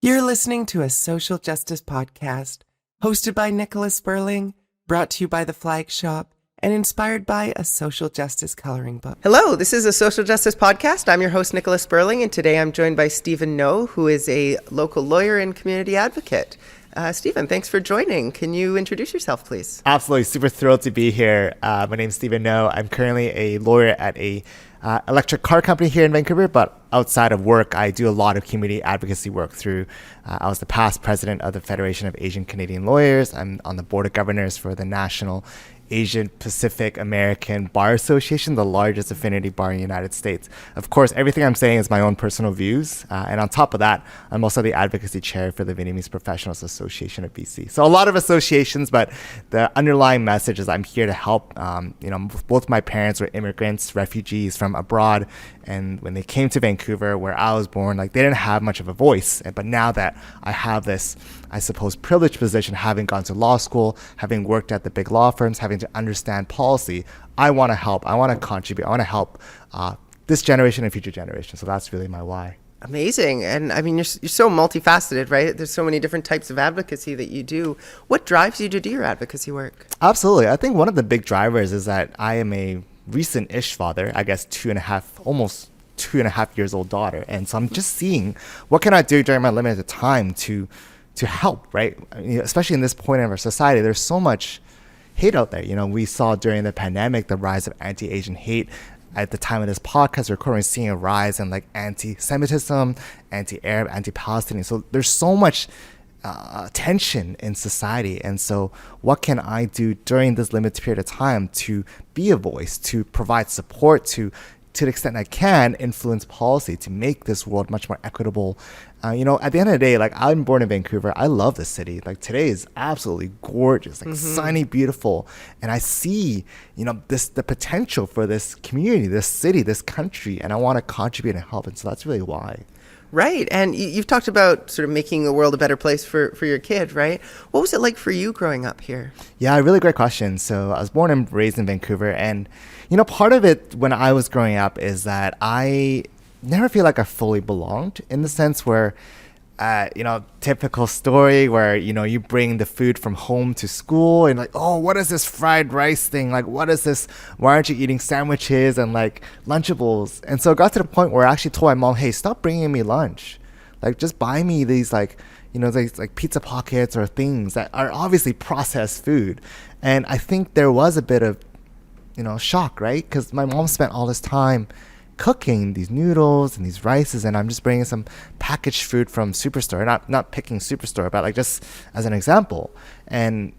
You're listening to a social justice podcast hosted by NICOLA SPURLING, brought to you by The Flag Shop, and inspired by a social justice coloring book. Hello, this is a social justice podcast. I'm your host, NICOLA SPURLING, and today I'm joined by Steven Ngo, who is a local lawyer and community advocate. Steven, thanks for joining. Can you introduce yourself, please? Absolutely. Super thrilled to be here. My name is Steven Ngo. I'm currently a lawyer at a electric car company here in Vancouver, but outside of work, I do a lot of community advocacy work through, I was the past president of the Federation of Asian Canadian Lawyers. I'm on the board of governors for the National Asian Pacific American Bar Association, the largest affinity bar in the United States. Of course, everything I'm saying is my own personal views. And on top of that, I'm also the advocacy chair for the Vietnamese Professionals Association of BC. So a lot of associations, but the underlying message is I'm here to help. Both my parents were immigrants, refugees from abroad. And when they came to Vancouver, where I was born, they didn't have much of a voice. But now that I have this, I suppose, privileged position, having gone to law school, having worked at the big law firms, having to understand policy, I want to help. I want to contribute. I want to help this generation and future generations. So that's really my why. Amazing. And I mean, you're so multifaceted, right? There's so many different types of advocacy that you do. What drives you to do your advocacy work? Absolutely. I think one of the big drivers is that I am a recent-ish father, I guess almost 2.5 years old daughter. And so I'm just seeing what can I do during my limited time to help, right? Especially in this point of our society, there's so much hate out there. We saw during the pandemic, the rise of anti-Asian hate. At the time of this podcast, we're currently seeing a rise in anti-Semitism, anti-Arab, anti-Palestinian. So there's so much tension in society. And so what can I do during this limited period of time to be a voice, to provide support, to the extent I can influence policy to make this world much more equitable. At the end of the day, I'm born in Vancouver. I love the city. Today is absolutely gorgeous, sunny, beautiful. And I see, the potential for this community, this city, this country, and I want to contribute and help. And so that's really why. Right. And you've talked about sort of making the world a better place for your kid, right? What was it like for you growing up here? Yeah, really great question. So I was born and raised in Vancouver. And, part of it when I was growing up is that I never feel like I fully belonged, in the sense where, typical story where, you bring the food from home to school and oh, what is this fried rice thing? What is this? Why aren't you eating sandwiches and Lunchables? And so it got to the point where I actually told my mom, hey, stop bringing me lunch. Just buy me these these pizza pockets or things that are obviously processed food. And I think there was a bit of, shock, right? Because my mom spent all this time cooking these noodles and these rices, and I'm just bringing some packaged food from Superstore, not picking Superstore, but just as an example. And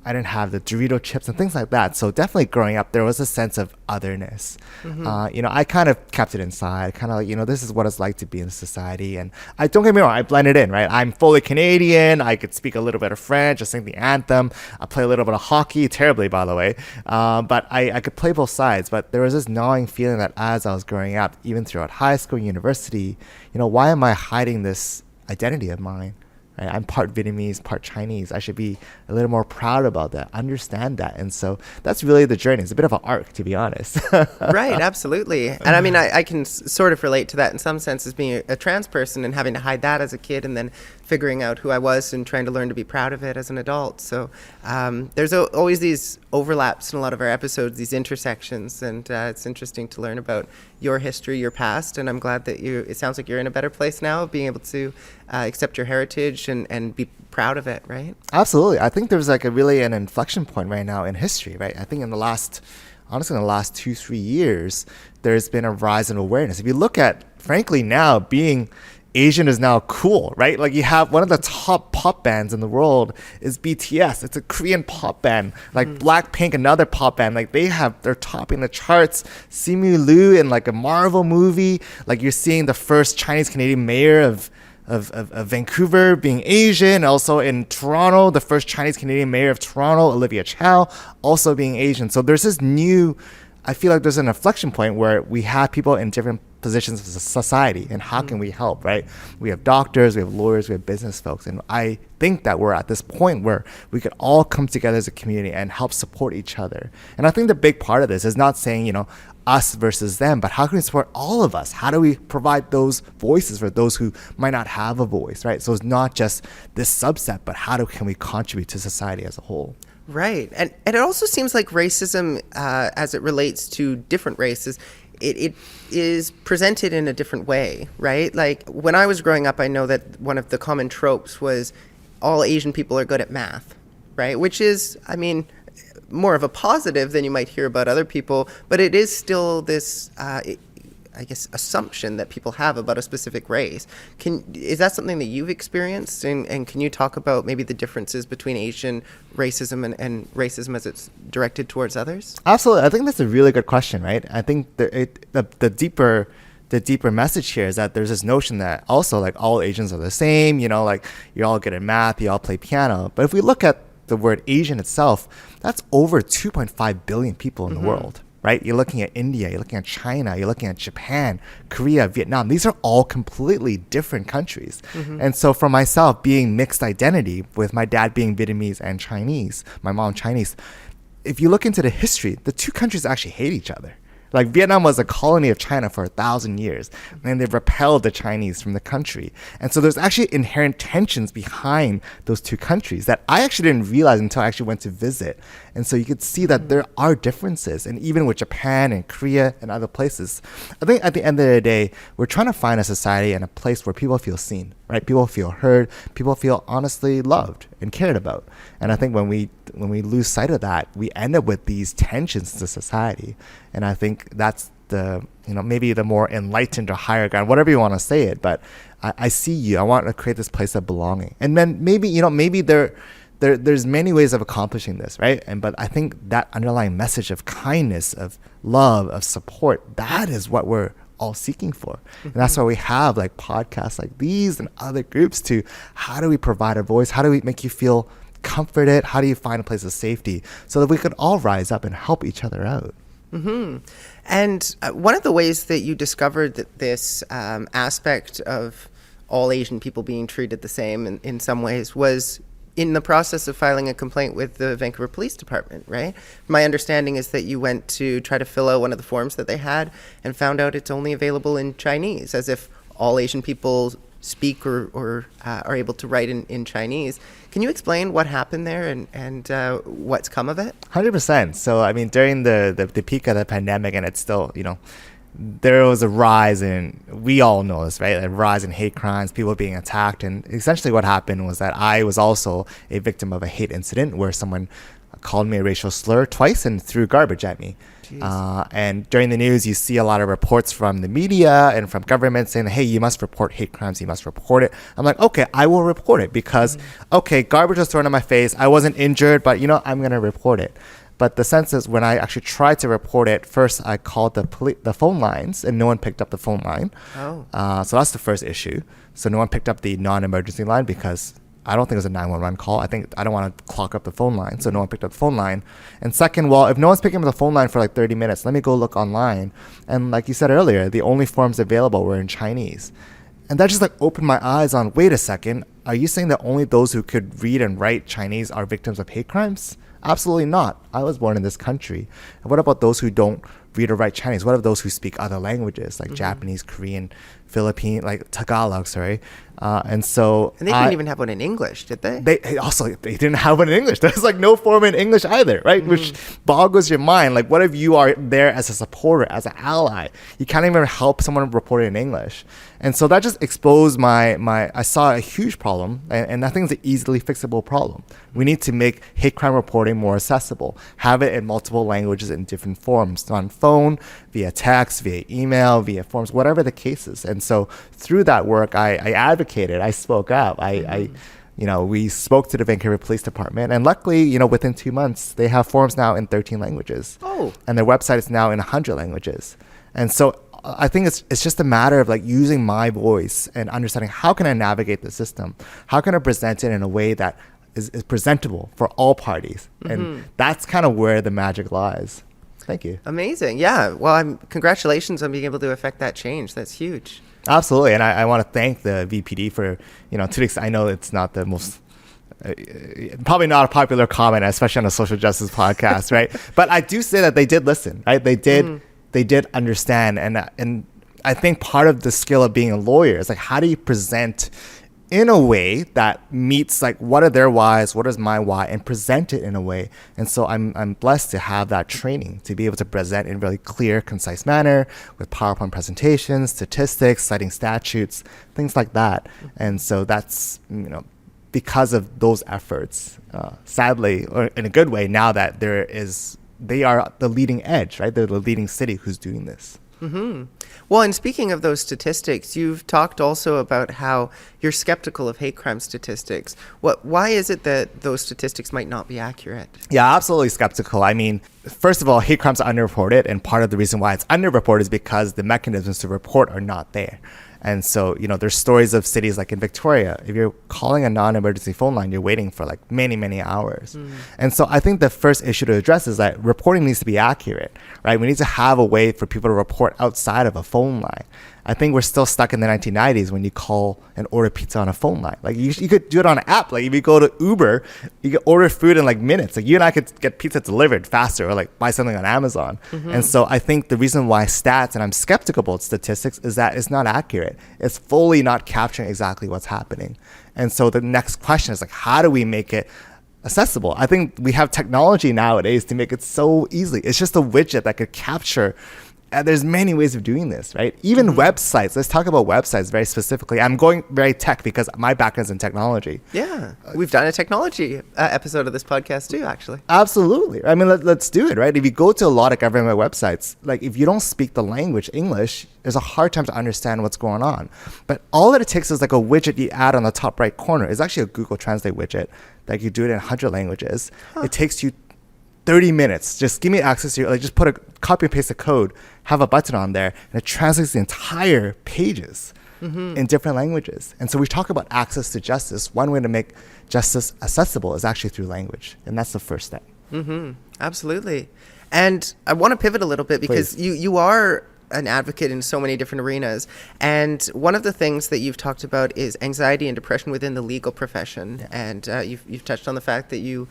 I didn't have the Dorito chips and things like that. So definitely growing up, there was a sense of otherness. Mm-hmm. I kind of kept it inside, this is what it's like to be in society. And don't get me wrong, I blended in, right? I'm fully Canadian. I could speak a little bit of French, I sing the anthem. I play a little bit of hockey, terribly, by the way. But I could play both sides. But there was this gnawing feeling that as I was growing up, even throughout high school, university, why am I hiding this identity of mine? Right? I'm part Vietnamese, part Chinese. I should be a little more proud about that, understand that. And so that's really the journey. It's a bit of an arc, to be honest. Right, absolutely. And I mean, I can sort of relate to that in some sense, as being a trans person and having to hide that as a kid and then figuring out who I was and trying to learn to be proud of it as an adult. So there's always these overlaps in a lot of our episodes, these intersections, and it's interesting to learn about your history, your past, and I'm glad that it sounds like you're in a better place now, being able to accept your heritage and be proud of it, right? Absolutely. I think there's really an inflection point right now in history, right? I think in the last 2-3 years, there's been a rise in awareness. If you look at, frankly, now being Asian is now cool, right? You have one of the top pop bands in the world is BTS. It's a Korean pop band. Blackpink, another pop band. They're topping the charts. Simu Liu in a Marvel movie. You're seeing the first Chinese Canadian mayor of Vancouver being Asian. Also in Toronto, the first Chinese Canadian mayor of Toronto, Olivia Chow, also being Asian. So there's this new, I feel like there's an inflection point where we have people in different positions of society, and how can we help, right? We have doctors, we have lawyers, we have business folks, and I think that we're at this point where we could all come together as a community and help support each other. And I think the big part of this is not saying, us versus them, but how can we support all of us? How do we provide those voices for those who might not have a voice, right? So it's not just this subset, but can we contribute to society as a whole? Right. And it also seems like racism, as it relates to different races, it is presented in a different way, right? Like when I was growing up, I know that one of the common tropes was all Asian people are good at math, right? Which is, more of a positive than you might hear about other people, but it is still this, assumption that people have about a specific race. Is that something that you've experienced? And can you talk about maybe the differences between Asian racism and racism as it's directed towards others? Absolutely. I think that's a really good question, right? I think the deeper message here is that there's this notion that also like all Asians are the same, like you're all good at math, you all play piano. But if we look at the word Asian itself, that's over 2.5 billion people in the world, right? You're looking at India, you're looking at China, you're looking at Japan, Korea, Vietnam. These are all completely different countries. And so for myself, being mixed identity with my dad being Vietnamese and Chinese, my mom Chinese, if you look into the history, the two countries actually hate each other. Like Vietnam was a colony of China for 1,000 years, and they repelled the Chinese from the country. And so there's actually inherent tensions behind those two countries that I actually didn't realize until I actually went to visit. And so you could see that there are differences. And even with Japan and Korea and other places, I think at the end of the day, we're trying to find a society and a place where people feel seen, right? People feel heard, people feel honestly loved and cared about. And I think when we lose sight of that, we end up with these tensions in society. And I think that's the, maybe the more enlightened or higher ground, whatever you want to say it. But I see you. I want to create this place of belonging. And then maybe there's many ways of accomplishing this, right? But I think that underlying message of kindness, of love, of support, that is what we're all seeking for. And that's why we have like podcasts like these and other groups to how do we provide a voice? How do we make you feel comforted? How do you find a place of safety so that we could all rise up and help each other out? And one of the ways that you discovered that this aspect of all Asian people being treated the same in some ways was in the process of filing a complaint with the Vancouver Police Department, right? My understanding is that you went to try to fill out one of the forms that they had and found out it's only available in Chinese, as if all Asian people speak or are able to write in Chinese. Can you explain what happened there and what's come of it? 100%. So, during the peak of the pandemic, and it's still, there was a rise in, we all know this, right? A rise in hate crimes, people being attacked. And essentially what happened was that I was also a victim of a hate incident where someone called me a racial slur twice and threw garbage at me. And during the news, you see a lot of reports from the media and from government saying, hey, you must report hate crimes, you must report it. I'm like, okay, I will report it because, okay, garbage was thrown in my face. I wasn't injured, but I'm going to report it. But the sense is when I actually tried to report it, first I called the phone lines and no one picked up the phone line. So that's the first issue. So no one picked up the non-emergency line because I don't think it was a 911 call. I don't want to clock up the phone line. So no one picked up the phone line. And second, well, if no one's picking up the phone line for like 30 minutes, let me go look online. And like you said earlier, the only forms available were in Chinese. And that just like opened my eyes on, wait a second, are you saying that only those who could read and write Chinese are victims of hate crimes? Absolutely not. I was born in this country. And what about those who don't read or write Chinese? What about those who speak other languages like Japanese, Korean, Philippine, like Tagalog, sorry. And they didn't even have one in English, did they? They didn't have one in English. There's like no form in English either, right? Which boggles your mind. Like, what if you are there as a supporter, as an ally? You can't even help someone report it in English. And so that just exposed I saw a huge problem, and I think it's an easily fixable problem. We need to make hate crime reporting more accessible, have it in multiple languages in different forms, on phone, via text, via email, via forms, whatever the case is. And so through that work, I advocated, I spoke up, we spoke to the Vancouver Police Department, and luckily, within 2 months, they have forms now in 13 languages. And their website is now in 100 languages. And so I think it's just a matter of like using my voice and understanding how can I navigate the system? How can I present it in a way that is presentable for all parties? And that's kind of where the magic lies. Thank you. Amazing. Yeah. Well, congratulations on being able to affect that change. That's huge. Absolutely. And I want to thank the VPD for, to the extent, I know it's not the most, probably not a popular comment, especially on a social justice podcast, right? But I do say that they did listen, right? They did understand. And I think part of the skill of being a lawyer is like, how do you present in a way that meets like what are their whys, what is my why, and present it in a way. And so I'm blessed to have that training to be able to present in a really clear, concise manner with PowerPoint presentations, statistics, citing statutes, things like that. And so that's, because of those efforts, sadly, or in a good way, now that they are the leading edge, right? They're the leading city who's doing this. Mm-hmm. Well, and speaking of those statistics, you've talked also about how you're skeptical of hate crime statistics. Why is it that those statistics might not be accurate? Yeah, absolutely skeptical. I mean, first of all, hate crimes are underreported, and part of the reason why it's underreported is because the mechanisms to report are not there. And so, there's stories of cities like in Victoria, if you're calling a non-emergency phone line, you're waiting for like many, many hours. And so I think the first issue to address is that reporting needs to be accurate, right? We need to have a way for people to report outside of a phone line. I think we're still stuck in the 1990s when you call and order pizza on a phone line. Like you could do it on an app. Like if you go to Uber, you can order food in like minutes. Like you and I could get pizza delivered faster, or like buy something on Amazon. And so I think the reason why stats, and I'm skeptical about statistics, is that it's not accurate. It's fully not capturing exactly what's happening. And so the next question is like, how do we make it accessible? I think we have technology nowadays to make it so easily. It's just a widget that could capture. There's many ways of doing this, right? Even websites. Let's talk about websites very specifically. I'm going very tech because my background's in technology. Yeah, we've done a technology episode of this podcast too, actually. Absolutely. I mean, let's do it, right? If you go to a lot of government websites, like if you don't speak the language English, there's a hard time to understand what's going on. But all that it takes is like a widget you add on the top right corner. It's actually a Google Translate widget that you do it in 100 languages. It takes you 30 minutes. Just give me access to your, like just put a copy and paste the code, have a button on there, and it translates the entire pages in different languages. And so we talk about access to justice. One way to make justice accessible is actually through language. And that's the first step. Absolutely. And I want to pivot a little bit because Please. you are an advocate in so many different arenas. And one of the things that you've talked about is anxiety and depression within the legal profession. Yeah. And you've touched on the fact that you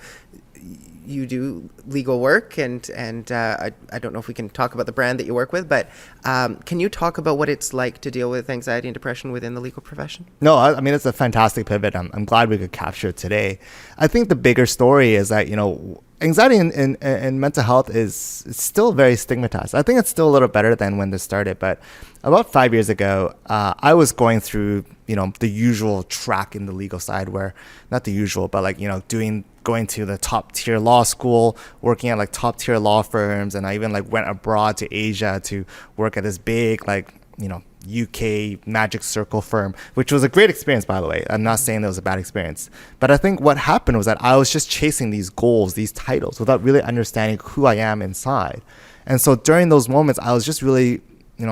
do legal work, and I don't know if we can talk about the brand that you work with, but can you talk about what it's like to deal with anxiety and depression within the legal profession? No, I mean, it's a fantastic pivot. I'm glad we could capture it today. I think the bigger story is that, anxiety and mental health is still very stigmatized. I think it's still a little better than when this started, but about 5 years ago, I was going through, the usual track in the legal side where, not the usual, but like, going to the top tier law school, working at like top tier law firms. And I even like went abroad to Asia to work at this big, like, UK magic circle firm, which was a great experience, by the way. I'm not saying that was a bad experience, but I think what happened was that I was just chasing these goals, these titles, without really understanding who I am inside. And so during those moments, I was just really,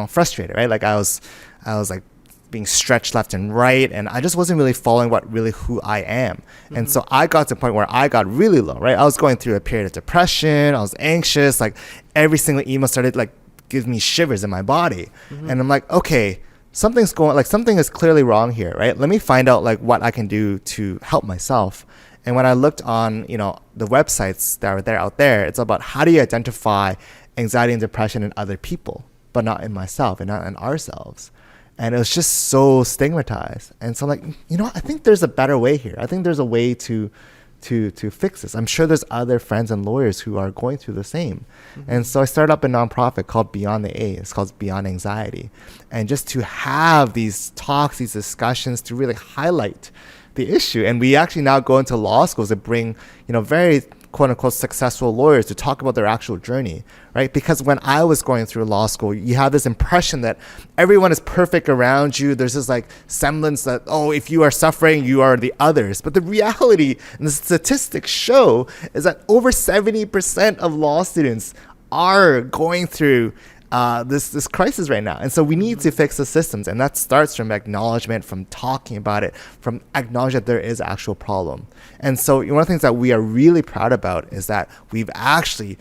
frustrated, right? Like I was like being stretched left and right, and I just wasn't really following who I am. And so I got to a point where I got really low, right? I was going through a period of depression. I was anxious. Like every single email started like give me shivers in my body. And I'm like, okay, something is clearly wrong here, right? Let me find out like what I can do to help myself. And when I looked on, the websites that are out there, it's about how do you identify anxiety and depression in other people, but not in myself and not in ourselves. And it was just so stigmatized. And so like, I think there's a better way here. I think there's a way to fix this. I'm sure there's other friends and lawyers who are going through the same. And so I started up a nonprofit called Beyond the A. It's called Beyond Anxiety. And just to have these talks, these discussions to really highlight the issue. And we actually now go into law schools to bring, very quote unquote successful lawyers to talk about their actual journey, right? Because when I was going through law school, you have this impression that everyone is perfect around you. There's this like semblance that, if you are suffering, you are the others. But the reality and the statistics show is that over 70% of law students are going through this crisis right now. And so we need to fix the systems. And that starts from acknowledgement, from talking about it, from acknowledging that there is actual problem. And so one of the things that we are really proud about is that we've actually,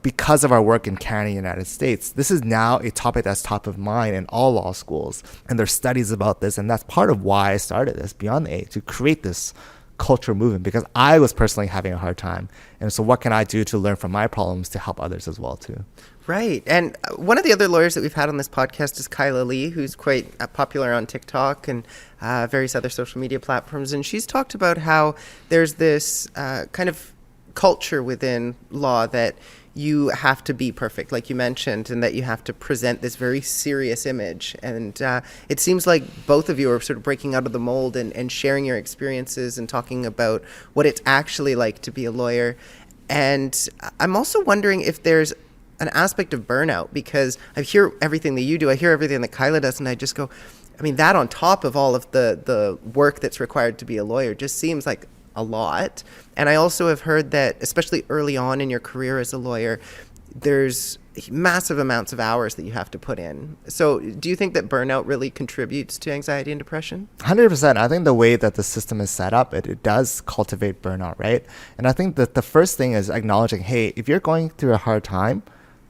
because of our work in Canada and the United States, this is now a topic that's top of mind in all law schools. And there's studies about this. And that's part of why I started this Beyond the A, to create this culture movement, because I was personally having a hard time. And so what can I do to learn from my problems to help others as well too? Right. And one of the other lawyers that we've had on this podcast is Kyla Lee, who's quite popular on TikTok and various other social media platforms. And she's talked about how there's this kind of culture within law that you have to be perfect, like you mentioned, and that you have to present this very serious image. And it seems like both of you are sort of breaking out of the mold and sharing your experiences and talking about what it's actually like to be a lawyer. And I'm also wondering if there's an aspect of burnout, because I hear everything that you do, I hear everything that Kyla does, and I just go, I mean, that on top of all of the work that's required to be a lawyer just seems like a lot. And I also have heard that, especially early on in your career as a lawyer, there's massive amounts of hours that you have to put in. So do you think that burnout really contributes to anxiety and depression? 100%. I think the way that the system is set up, it does cultivate burnout, right? And I think that the first thing is acknowledging, hey, if you're going through a hard time,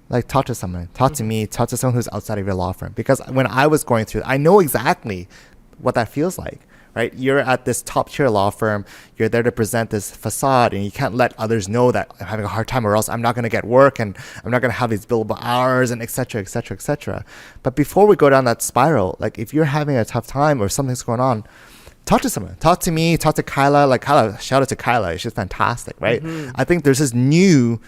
like talk to someone, talk to me, talk to someone who's outside of your law firm. Because when I was going through, I know exactly what that feels like. Right? You're at this top tier law firm. You're there to present this facade, and you can't let others know that I'm having a hard time, or else I'm not going to get work, and I'm not going to have these billable hours, and et cetera, et cetera, et cetera. But before we go down that spiral, like if you're having a tough time or something's going on, talk to someone. Talk to me. Talk to Kyla. Like Kyla, shout out to Kyla. She's fantastic, right? I think there's this new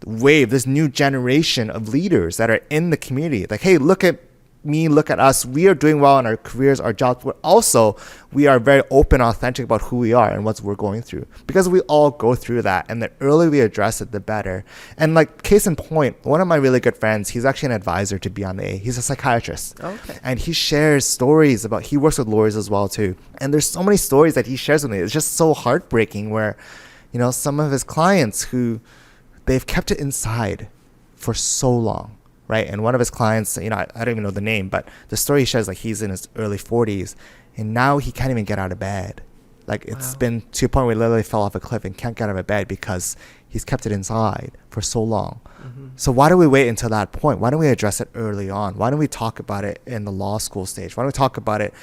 wave, this new generation of leaders that are in the community. Like, hey, look at me, look at us. We are doing well in our careers, our jobs, but also we are very open, authentic about who we are and what we're going through, because we all go through that. And the earlier we address it, the better. And like case in point, one of my really good friends, he's actually an advisor to Beyond the A. He's a psychiatrist. Okay. And he shares stories about, he works with lawyers as well too. And there's so many stories that he shares with me. It's just so heartbreaking where, some of his clients who they've kept it inside for so long. Right. And one of his clients, I don't even know the name, but the story he shares, like he's in his early 40s and now he can't even get out of bed. Like it's been to a point where he literally fell off a cliff and can't get out of bed because he's kept it inside for so long. So why do we wait until that point? Why don't we address it early on? Why don't we talk about it in the law school stage? Why don't we talk about it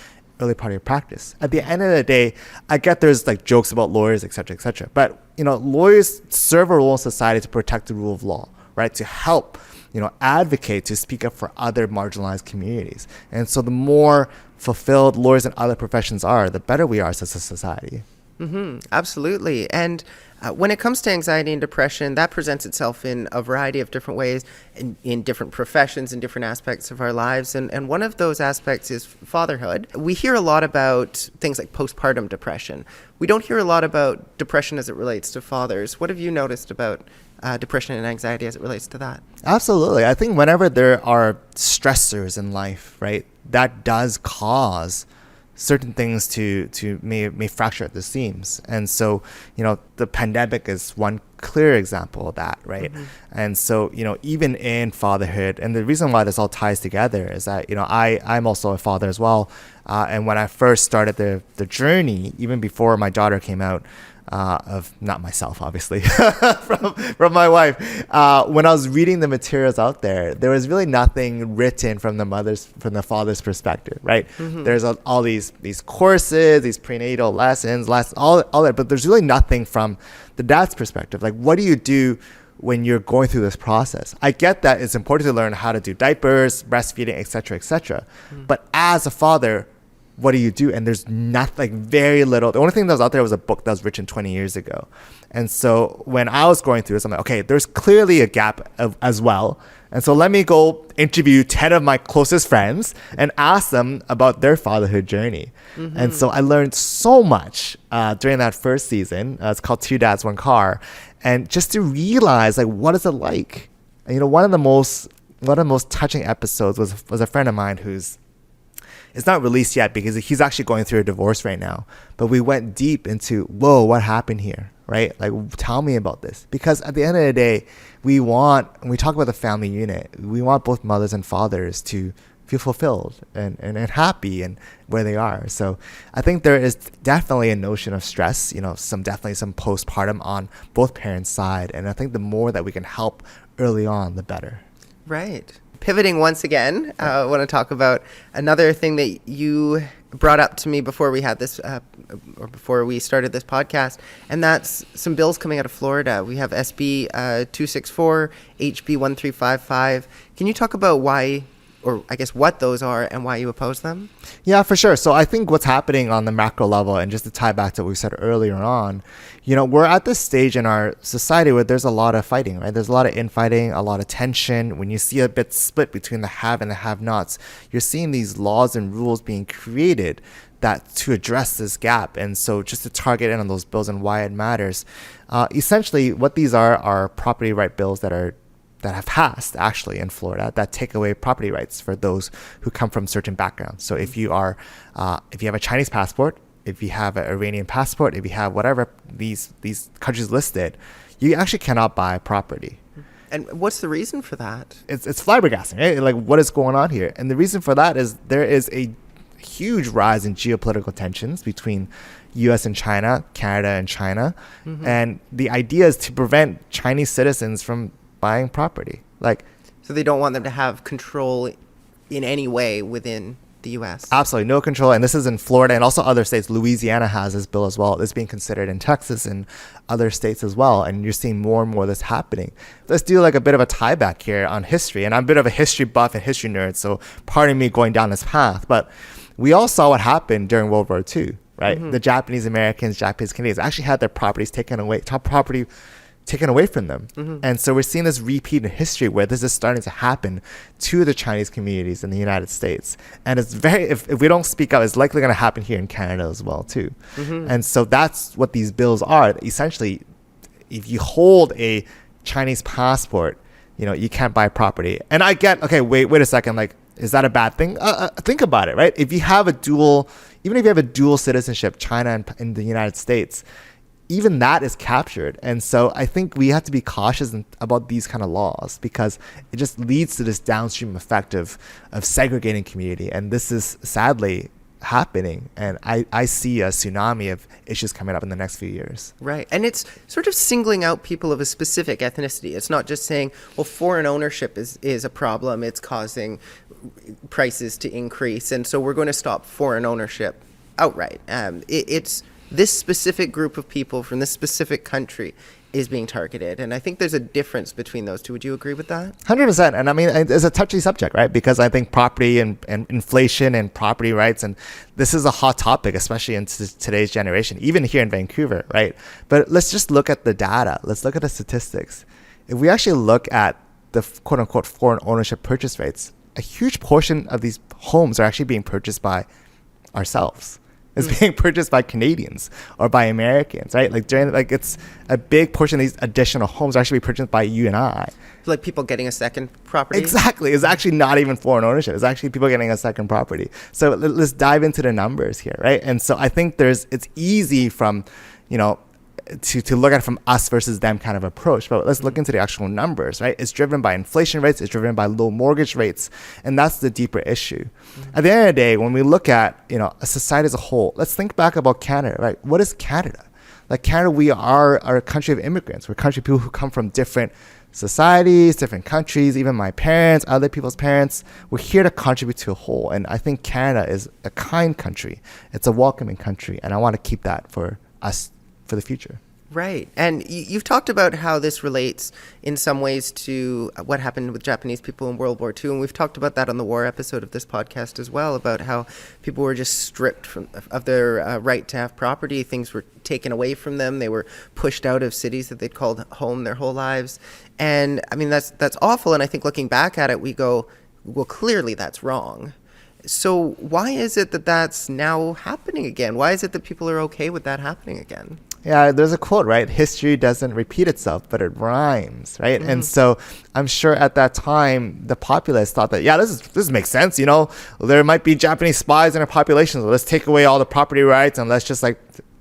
early part of your practice? At the end of the day, I get there's like jokes about lawyers, et cetera, but lawyers serve a role in society to protect the rule of law, right? To help advocate, to speak up for other marginalized communities. And so the more fulfilled lawyers and other professions are, the better we are as a society. Absolutely. And when it comes to anxiety and depression, that presents itself in a variety of different ways, in different professions, in different aspects of our lives. And one of those aspects is fatherhood. We hear a lot about things like postpartum depression. We don't hear a lot about depression as it relates to fathers. What have you noticed about depression and anxiety as it relates to that? Absolutely. I think whenever there are stressors in life, right, that does cause certain things to may fracture at the seams. And so, the pandemic is one clear example of that, right? And so, even in fatherhood, and the reason why this all ties together is that, I'm also a father as well. And when I first started the journey, even before my daughter came out, of not myself, obviously, from my wife. When I was reading the materials out there, there was really nothing written from the father's perspective, right? There's all these courses, these prenatal lessons, all that, but there's really nothing from the dad's perspective. Like, what do you do when you're going through this process? I get that it's important to learn how to do diapers, breastfeeding, et cetera, but as a father, what do you do? And there's nothing, very little. The only thing that was out there was a book that was written 20 years ago. And so when I was going through this, I'm like, okay, there's clearly a gap as well. And so let me go interview 10 of my closest friends and ask them about their fatherhood journey. And so I learned so much during that first season. It's called Two Dads, One Car. And just to realize, like, what is it like? And, one of the most touching episodes was a friend of mine who's, it's not released yet because he's actually going through a divorce right now. But we went deep into, whoa, what happened here, right? Like, tell me about this. Because at the end of the day, when we talk about the family unit, we want both mothers and fathers to feel fulfilled and happy and where they are. So I think there is definitely a notion of stress, definitely some postpartum on both parents' side. And I think the more that we can help early on, the better. Right. Pivoting once again, I want to talk about another thing that you brought up to me before we had this, or before we started this podcast, and that's some bills coming out of Florida. We have SB 264, HB 1355. Can you talk about why, or I guess what those are and why you oppose them? Yeah, for sure. So I think what's happening on the macro level, and just to tie back to what we said earlier on, we're at this stage in our society where there's a lot of fighting, right? There's a lot of infighting, a lot of tension. When you see a bit split between the have and the have-nots, you're seeing these laws and rules being created that to address this gap. And so just to target in on those bills and why it matters, essentially what these are property right bills that have passed actually in Florida that take away property rights for those who come from certain backgrounds. So if you have a Chinese passport, if you have an Iranian passport, if you have whatever these countries listed, you actually cannot buy property. And what's the reason for that? It's flabbergasting, right? Like, what is going on here? And the reason for that is there is a huge rise in geopolitical tensions between U.S. and China, Canada and China. Mm-hmm. And the idea is to prevent Chinese citizens from buying property. So they don't want them to have control in any way within the U.S. Absolutely no control. And this is in Florida and also other states. Louisiana has this bill as well. It's being considered in Texas and other states as well. And you're seeing more and more of this happening. Let's do a bit of a tie back here on history. And I'm a bit of a history buff and history nerd, so pardon me going down this path. But we all saw what happened during World War II, right? Mm-hmm. The Japanese Americans, Japanese Canadians actually had their properties taken away, top property taken away from them. Mm-hmm. And so we're seeing this repeat in history where this is starting to happen to the Chinese communities in the United States. And it's if we don't speak up, it's likely going to happen here in Canada as well too. Mm-hmm. And so that's what these bills are. Essentially, if you hold a Chinese passport, you can't buy property. And I get, okay, wait a second, is that a bad thing? Think about it, right? If you have even if you have a dual citizenship, China and in the United States, even that is captured. And so I think we have to be cautious about these kind of laws because it just leads to this downstream effect of segregating community. And this is sadly happening. And I see a tsunami of issues coming up in the next few years. Right. And it's sort of singling out people of a specific ethnicity. It's not just saying, well, foreign ownership is a problem. It's causing prices to increase. And so we're going to stop foreign ownership outright. It's this specific group of people from this specific country is being targeted. And I think there's a difference between those two. Would you agree with that? 100%. And I mean, it's a touchy subject, right? Because I think property and inflation and property rights, and this is a hot topic, especially in today's generation, even here in Vancouver, right? But let's just look at the data. Let's look at the statistics. If we actually look at the quote unquote foreign ownership purchase rates, a huge portion of these homes are actually being purchased by ourselves. It's being purchased by Canadians or by Americans, right? It's a big portion of these additional homes are actually purchased by you and I. Like people getting a second property? Exactly. It's actually not even foreign ownership. It's actually people getting a second property. So let's dive into the numbers here, right? And so I think it's easy from, to look at it from us versus them kind of approach. But let's look into the actual numbers, right? It's driven by inflation rates. It's driven by low mortgage rates. And that's the deeper issue. Mm-hmm. At the end of the day, when we look at, a society as a whole, let's think back about Canada, right? What is Canada? Canada, we are a country of immigrants. We're a country of people who come from different societies, different countries, even my parents, other people's parents. We're here to contribute to a whole. And I think Canada is a kind country. It's a welcoming country. And I want to keep that for us for the future. Right. And you've talked about how this relates in some ways to what happened with Japanese people in World War II. And we've talked about that on the war episode of this podcast as well, about how people were just stripped of their right to have property. Things were taken away from them. They were pushed out of cities that they'd called home their whole lives. And I mean, that's awful. And I think looking back at it, we go, well, clearly that's wrong. So why is it that that's now happening again? Why is it that people are okay with that happening again? Yeah, there's a quote, right? History doesn't repeat itself, but it rhymes, right? Mm-hmm. And so I'm sure at that time, the populace thought that, yeah, this makes sense. There might be Japanese spies in our population. So let's take away all the property rights and let's just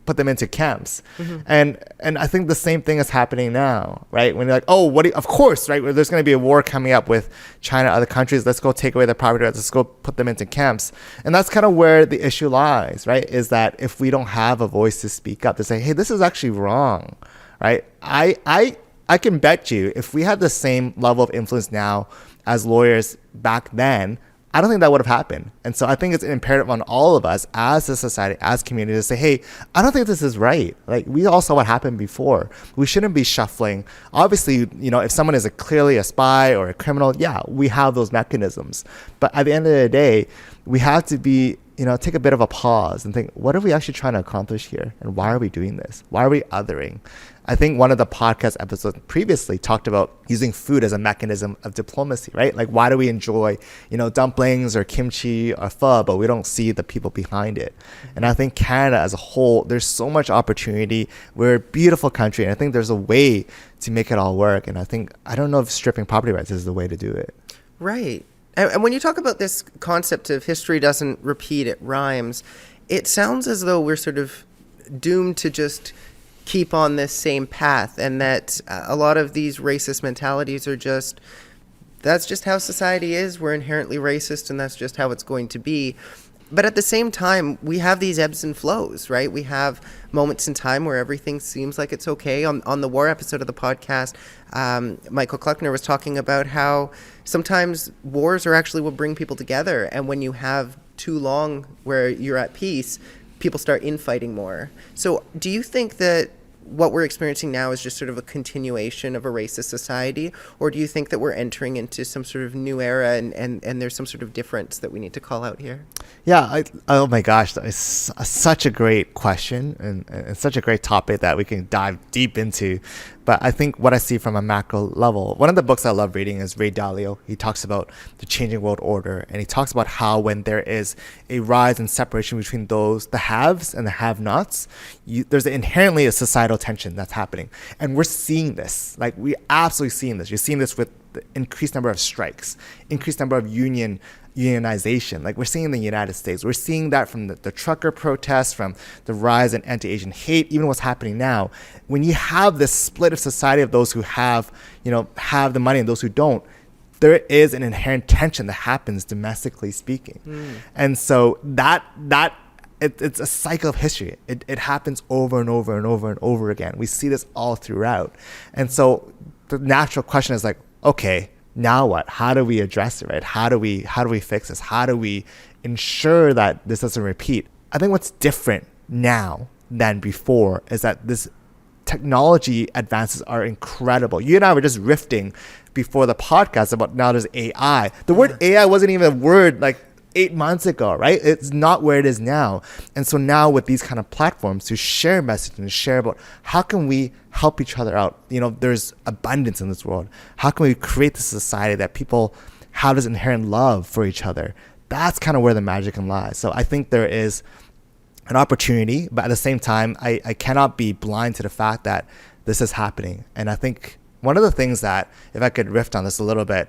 put them into camps. And I think the same thing is happening now, right? When you're like, oh, of course, right? There's going to be a war coming up with China, other countries. Let's go take away their property rights. Let's go put them into camps. And that's kind of where the issue lies, right? Is that if we don't have a voice to speak up to say, hey, this is actually wrong, right? I can bet you if we had the same level of influence now as lawyers back then, I don't think that would have happened. And so I think it's imperative on all of us as a society, as community, to say, hey, I don't think this is right. Like, we all saw what happened before. We shouldn't be shuffling. Obviously, if someone is clearly a spy or a criminal, yeah, we have those mechanisms. But at the end of the day, we have to be, take a bit of a pause and think, what are we actually trying to accomplish here? And why are we doing this? Why are we othering? I think one of the podcast episodes previously talked about using food as a mechanism of diplomacy, right? Like, why do we enjoy, dumplings or kimchi or pho, but we don't see the people behind it? And I think Canada as a whole, there's so much opportunity. We're a beautiful country, and I think there's a way to make it all work. And I don't know if stripping property rights is the way to do it. Right. And when you talk about this concept of history doesn't repeat, it rhymes, it sounds as though we're sort of doomed to just keep on this same path, and that a lot of these racist mentalities are that's just how society is. We're inherently racist, and that's just how it's going to be. But at the same time, we have these ebbs and flows, right? We have moments in time where everything seems like it's okay. On the war episode of the podcast, Michael Kleckner was talking about how sometimes wars are actually what bring people together. And when you have too long where you're at peace, people start infighting more. So do you think that what we're experiencing now is just sort of a continuation of a racist society, or do you think that we're entering into some sort of new era and there's some sort of difference that we need to call out here? Yeah, oh my gosh, that is such a great question and such a great topic that we can dive deep into. But I think what I see from a macro level, one of the books I love reading is Ray Dalio. He talks about the changing world order, and he talks about how when there is a rise in separation between the haves and the have-nots, there's inherently a societal tension that's happening. And we're seeing this. Like, we're absolutely seeing this. You're seeing this with the increased number of strikes, increased number of unionization. Like, we're seeing in the United States. We're seeing that from the trucker protests, from the rise in anti-Asian hate, even what's happening now. When you have this split of society of those who have the money and those who don't, there is an inherent tension that happens domestically speaking. And so it's a cycle of history. It happens over and over and over and over again. We see this all throughout. And so the natural question is like, okay, now what? How do we address it, right? How do we fix this? How do we ensure that this doesn't repeat? I think what's different now than before is that this technology advances are incredible. You and I were just riffing before the podcast about now there's AI. The word AI wasn't even a word like 8 months ago, right? It's not where it is now. And so now with these kind of platforms to share messages and share about how can we help each other out? There's abundance in this world. How can we create this society that people have this inherent love for each other? That's kind of where the magic can lie. So I think there is an opportunity, but at the same time, I cannot be blind to the fact that this is happening. And I think one of the things that, if I could riff on this a little bit,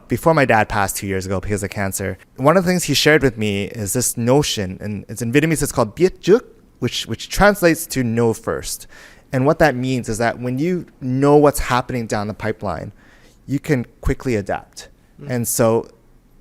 before my dad passed 2 years ago because of cancer, one of the things he shared with me is this notion, and it's in Vietnamese, it's called biết trước, which translates to know first. And what that means is that when you know what's happening down the pipeline, you can quickly adapt. And so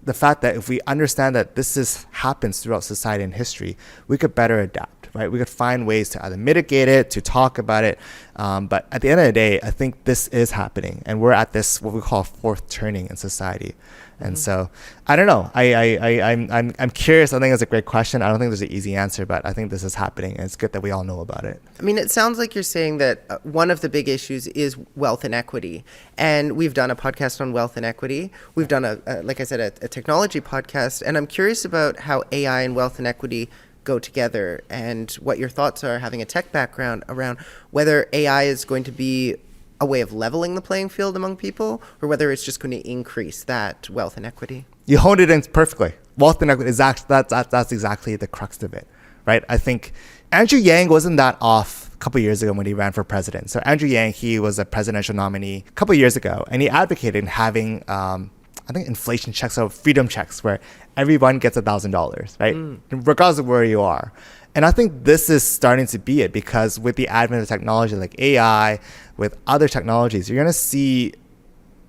the fact that if we understand that this happens throughout society and history, we could better adapt, right? We could find ways to either mitigate it, to talk about it. But at the end of the day, I think this is happening, and we're at this, what we call fourth turning in society. And so I don't know. I'm curious. I think it's a great question. I don't think there's an easy answer, but I think this is happening, and it's good that we all know about it. I mean, it sounds like you're saying that one of the big issues is wealth inequity, and we've done a podcast on wealth inequity. We've done like I said, a technology podcast, and I'm curious about how AI and wealth inequity go together, and what your thoughts are, having a tech background, around whether AI is going to be a way of leveling the playing field among people, or whether it's just going to increase that wealth inequity. You honed it in perfectly. Wealth inequity is that's exactly the crux of it, right? I think Andrew Yang wasn't that off a couple of years ago when he ran for president. So Andrew Yang, he was a presidential nominee a couple of years ago, and he advocated having I think inflation checks or freedom checks where everyone gets $1,000, right? Regardless of where you are. And I think this is starting to be it, because with the advent of technology like AI, with other technologies, you're going to see,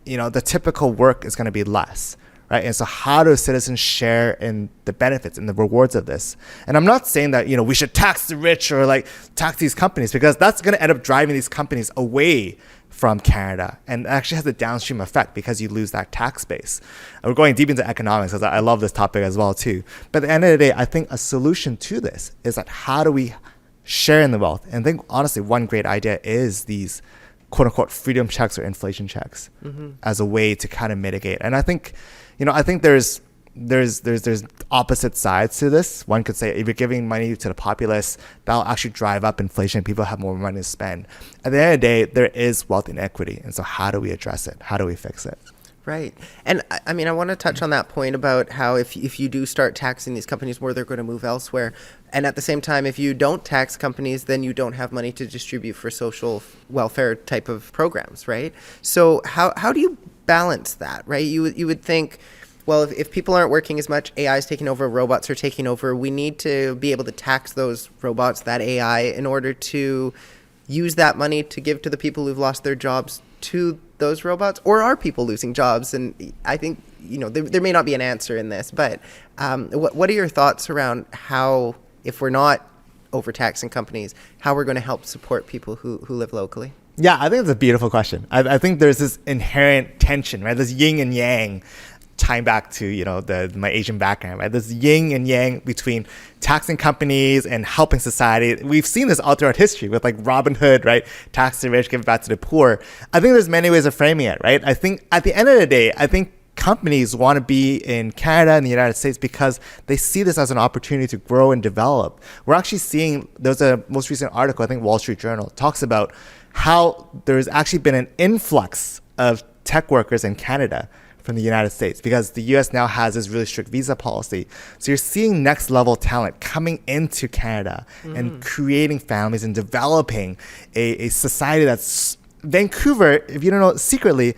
the typical work is going to be less. Right? And so how do citizens share in the benefits and the rewards of this? And I'm not saying that, we should tax the rich or like tax these companies, because that's going to end up driving these companies away from Canada, and it actually has a downstream effect because you lose that tax base. And we're going deep into economics, because I love this topic as well too. But at the end of the day, I think a solution to this is that how do we share in the wealth? And I think honestly, one great idea is these quote unquote freedom checks or inflation checks as a way to kind of mitigate. And I think, I think there's opposite sides to this. One could say if you're giving money to the populace, that'll actually drive up inflation. People have more money to spend. At the end of the day, there is wealth inequity. And so how do we address it? How do we fix it? Right. And I mean, I want to touch on that point about how if you do start taxing these companies more, they're going to move elsewhere. And at the same time, if you don't tax companies, then you don't have money to distribute for social welfare type of programs, right? So how do you balance that, right? You would think, well, if people aren't working as much, AI is taking over, robots are taking over, we need to be able to tax those robots, that AI, in order to use that money to give to the people who've lost their jobs to those robots? Or are people losing jobs? And I think, there may not be an answer in this, but what are your thoughts around how, if we're not overtaxing companies, how we're going to help support people who live locally? Yeah, I think it's a beautiful question. I think there's this inherent tension, right? This yin and yang, tying back to, my Asian background, right? This yin and yang between taxing companies and helping society. We've seen this all throughout history with like Robin Hood, right? Tax the rich, give it back to the poor. I think there's many ways of framing it, right? I think at the end of the day, I think companies want to be in Canada and the United States because they see this as an opportunity to grow and develop. We're actually seeing, there's a most recent article, I think Wall Street Journal, talks about how there's actually been an influx of tech workers in Canada from the United States, because the US now has this really strict visa policy. So you're seeing next level talent coming into Canada and creating families and developing a society that's, Vancouver, if you don't know, secretly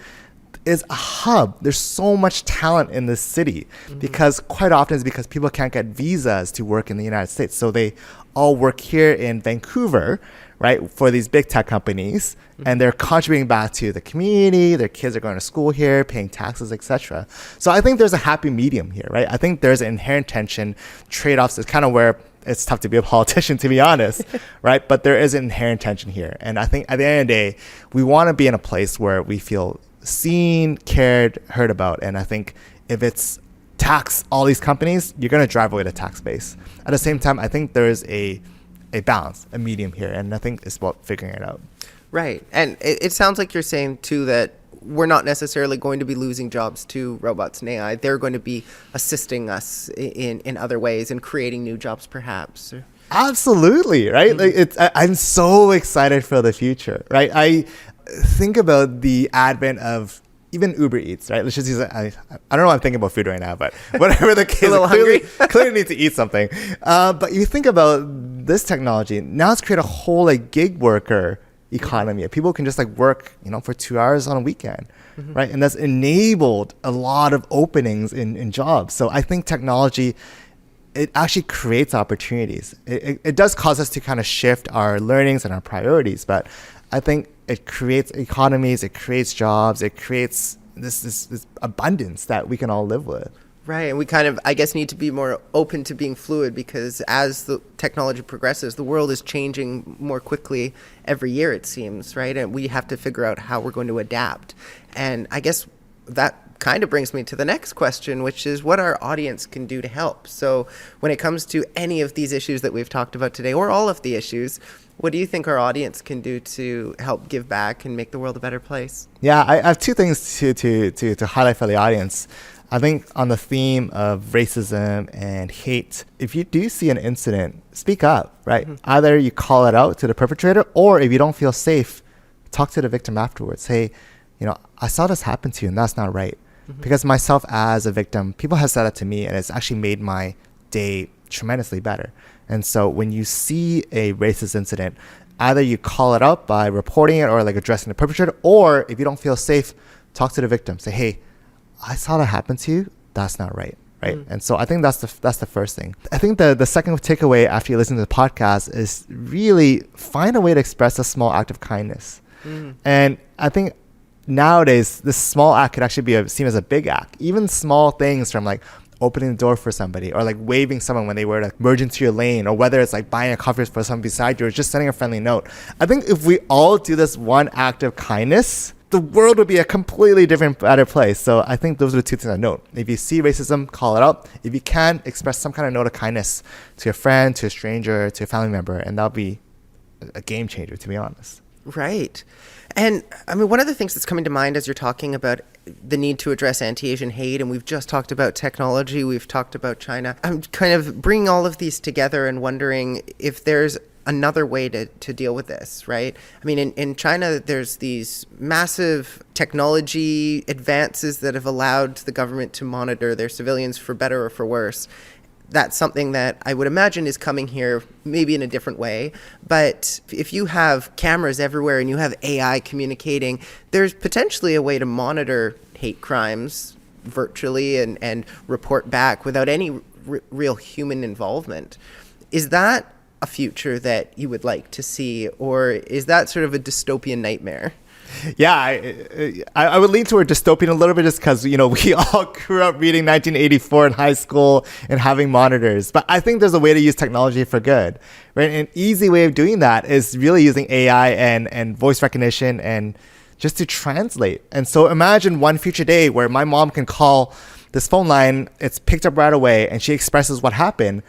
is a hub. There's so much talent in this city because quite often it's because people can't get visas to work in the United States. So they all work here in Vancouver, right, for these big tech companies, and they're contributing back to the community. Their kids are going to school here, paying taxes, etc. So I think there's a happy medium here, right? I think there's an inherent tension, trade-offs. It's kind of where it's tough to be a politician, to be honest, right? But there is an inherent tension here. And I think at the end of the day, we want to be in a place where we feel seen, cared, heard about. And I think if it's tax all these companies, you're going to drive away the tax base. At the same time, I think there is a balance, a medium here. And I think it's about figuring it out. Right. And it sounds like you're saying, too, that we're not necessarily going to be losing jobs to robots and AI. They're going to be assisting us in other ways and creating new jobs, perhaps. Absolutely, right? I'm so excited for the future, right? I think about the advent of even Uber Eats, right? Let's just use it. I don't know what I'm thinking about food right now, but whatever the case, clearly need to eat something. But you think about this technology, now it's created a whole gig worker economy. People can just work, for 2 hours on a weekend, right? And that's enabled a lot of openings in jobs. So I think technology, it actually creates opportunities. It does cause us to kind of shift our learnings and our priorities, but I think it creates economies, it creates jobs, it creates this abundance that we can all live with. Right, and we kind of, I guess, need to be more open to being fluid, because as the technology progresses, the world is changing more quickly every year, it seems, right? And we have to figure out how we're going to adapt. And I guess that kind of brings me to the next question, which is what our audience can do to help. So when it comes to any of these issues that we've talked about today, or all of the issues, what do you think our audience can do to help give back and make the world a better place? Yeah, I have two things to highlight for the audience. I think on the theme of racism and hate, if you do see an incident, speak up, right? Either you call it out to the perpetrator, or if you don't feel safe, talk to the victim afterwards. Hey, I saw this happen to you and that's not right. Because myself as a victim, people have said that to me and it's actually made my day tremendously better. And so when you see a racist incident, either you call it out by reporting it or addressing the perpetrator, or if you don't feel safe, talk to the victim. Say, hey, I saw that happen to you. That's not right. right? And so I think that's the first thing. I think the second takeaway after you listen to the podcast is really find a way to express a small act of kindness. And I think nowadays this small act could actually be seen as a big act. Even small things from like opening the door for somebody, or like waving someone when they were to merge into your lane, or whether it's like buying a coffee for someone beside you, or just sending a friendly note. I think if we all do this one act of kindness, the world would be a completely different, better place. So I think those are the two things I note. If you see racism, call it out. If you can, express some kind of note of kindness to a friend, to a stranger, to a family member, and that'll be a game changer, to be honest. Right. And I mean, one of the things that's coming to mind as you're talking about the need to address anti-Asian hate, and we've just talked about technology, we've talked about China. I'm kind of bringing all of these together and wondering if there's another way to deal with this, right? I mean, in China, there's these massive technology advances that have allowed the government to monitor their civilians for better or for worse. That's something that I would imagine is coming here maybe in a different way. But if you have cameras everywhere and you have AI communicating, there's potentially a way to monitor hate crimes virtually and report back without any real human involvement. Is that a future that you would like to see, or is that sort of a dystopian nightmare? Yeah, I would lean toward dystopian a little bit, just because, you know, we all grew up reading 1984 in high school and having monitors. But I think there's a way to use technology for good, right? An easy way of doing that is really using AI and voice recognition and just to translate. And so imagine one future day where my mom can call this phone line, it's picked up right away, and she expresses what happened.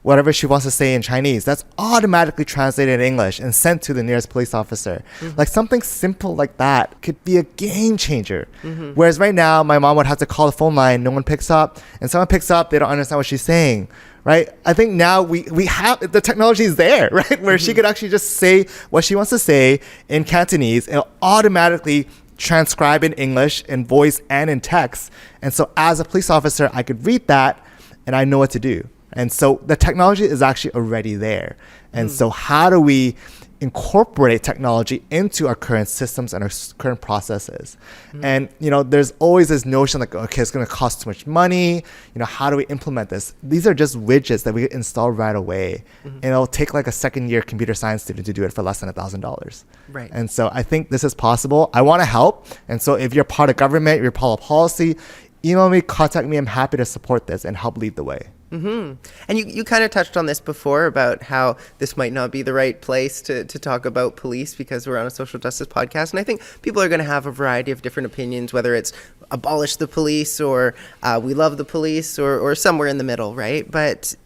Whatever she wants to say in Chinese, that's automatically translated in English and sent to the nearest police officer. Like something simple like that could be a game changer. Whereas right now, my mom would have to call the phone line, no one picks up, and someone picks up, they don't understand what she's saying, right? I think now we have, the technology is there, right? Where she could actually just say what she wants to say in Cantonese, and it'll automatically transcribe in English, in voice, and in text. And so as a police officer, I could read that and I know what to do. And so the technology is actually already there. And so how do we incorporate technology into our current systems and our current processes? And, you know, there's always this notion like, okay, it's going to cost too much money. You know, how do we implement this? These are just widgets that we install right away. And it'll take like a second-year computer science student to do it for less than $1,000. Right. And so I think this is possible. I want to help. And so if you're part of government, you're part of policy, email me, contact me. I'm happy to support this and help lead the way. And you kind of touched on this before about how this might not be the right place to talk about police because we're on a social justice podcast. And I think people are going to have a variety of different opinions, whether it's abolish the police or we love the police or somewhere in the middle, right? But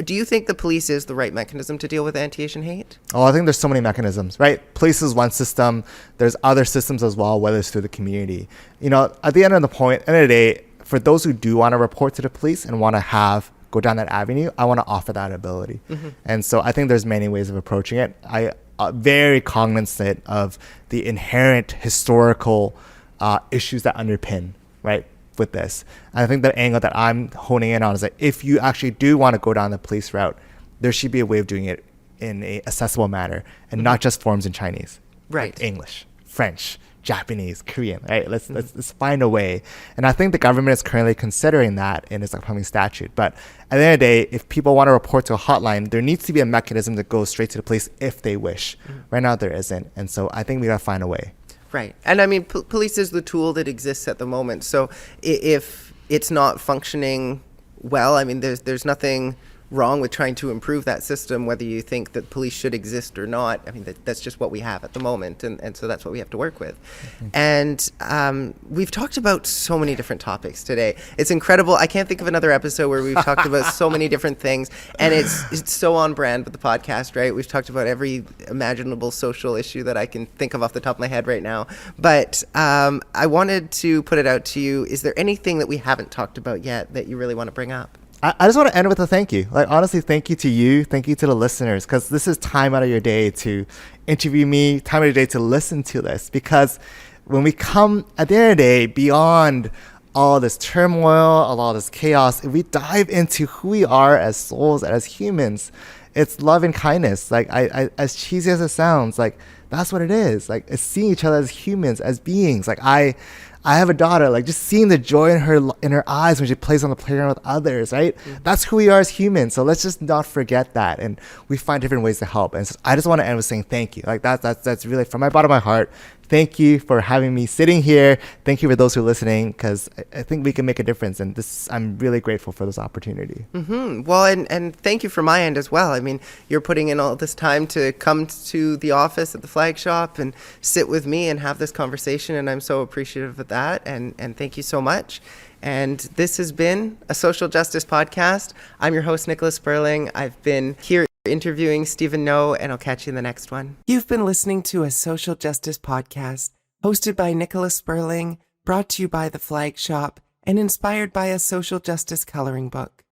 do you think the police is the right mechanism to deal with anti-Asian hate? Oh, I think there's so many mechanisms, right? Police is one system. There's other systems as well, whether it's through the community. You know, at the end of the day, for those who do want to report to the police and want to go down that avenue, I want to offer that ability. And so I think there's many ways of approaching it. I very cognizant of the inherent historical issues that underpin, right, with this. And I think the angle that I'm honing in on is that if you actually do want to go down the police route, there should be a way of doing it in a accessible manner and not just forms in Chinese. Right. Like English, French, Japanese, Korean, right? Let's find a way. And I think the government is currently considering that in its upcoming statute. But at the end of the day, if people want to report to a hotline, there needs to be a mechanism that goes straight to the police if they wish. Right now, there isn't. And so I think we got to find a way. Right. And I mean, police is the tool that exists at the moment. So if it's not functioning well, I mean, there's nothing wrong with trying to improve that system, whether you think that police should exist or not. I mean, that's just what we have at the moment, and so that's what we have to work with. And we've talked about so many different topics today. It's incredible. I can't think of another episode where we've talked about so many different things, and it's so on brand with the podcast, right? We've talked about every imaginable social issue that I can think of off the top of my head right now. But I wanted to put it out to you. Is there anything that we haven't talked about yet that you really want to bring up? I just want to end with a thank you. Like, honestly, thank you to you. Thank you to the listeners, because this is time out of your day to interview me, time out of your day to listen to this. Because when we come at the end of the day, beyond all this turmoil, all this chaos, if we dive into who we are as souls and as humans, it's love and kindness. Like, I as cheesy as it sounds, like, that's what it is. Like, it's seeing each other as humans, as beings. Like, I I have a daughter, like just seeing the joy in her eyes when she plays on the playground with others, right? That's who we are as humans. So let's just not forget that, and we find different ways to help. And so I just want to end with saying thank you. Like that's really from my bottom of my heart. Thank you for having me sitting here. Thank you for those who are listening, because I think we can make a difference. And I'm really grateful for this opportunity. Well, and thank you from my end as well. I mean, you're putting in all this time to come to the office at the flag shop and sit with me and have this conversation, and I'm so appreciative of that. And thank you so much. And this has been a Social Justice Podcast. I'm your host, NICOLA SPURLING. I've been here interviewing Steven Ngo, and I'll catch you in the next one. You've been listening to a Social Justice Podcast hosted by NICOLA SPURLING, brought to you by the Flag Shop, and inspired by a social justice coloring book.